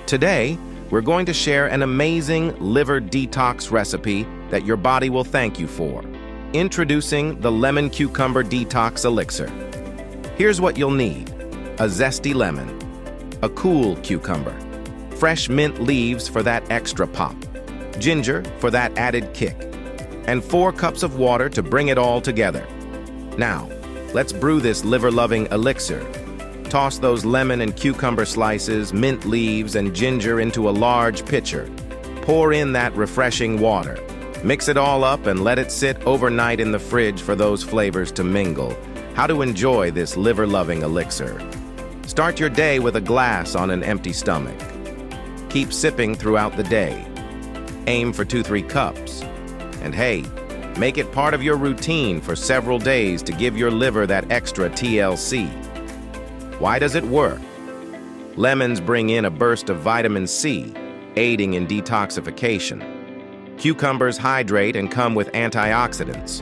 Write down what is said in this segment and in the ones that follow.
Today, we're going to share an amazing liver detox recipe that your body will thank you for. Introducing the Lemon Cucumber Detox Elixir. Here's what you'll need: a zesty lemon, a cool cucumber, fresh mint leaves for that extra pop, ginger for that added kick, and 4 cups of water to bring it all together. Now, let's brew this liver-loving elixir. Toss those lemon and cucumber slices, mint leaves, and ginger into a large pitcher. Pour in that refreshing water. Mix it all up and let it sit overnight in the fridge for those flavors to mingle. How to enjoy this liver-loving elixir. Start your day with a glass on an empty stomach. Keep sipping throughout the day. Aim for 2-3 cups. And hey, make it part of your routine for several days to give your liver that extra TLC. Why does it work? Lemons bring in a burst of vitamin C, aiding in detoxification. Cucumbers hydrate and come with antioxidants.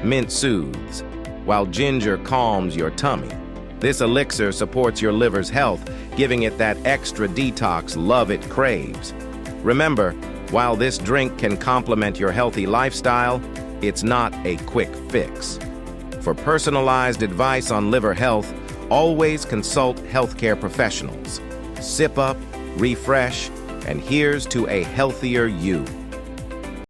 Mint soothes, while ginger calms your tummy. This elixir supports your liver's health, giving it that extra detox love it craves. Remember, while this drink can complement your healthy lifestyle, it's not a quick fix. For personalized advice on liver health, always consult healthcare professionals. Sip up, refresh, and here's to a healthier you.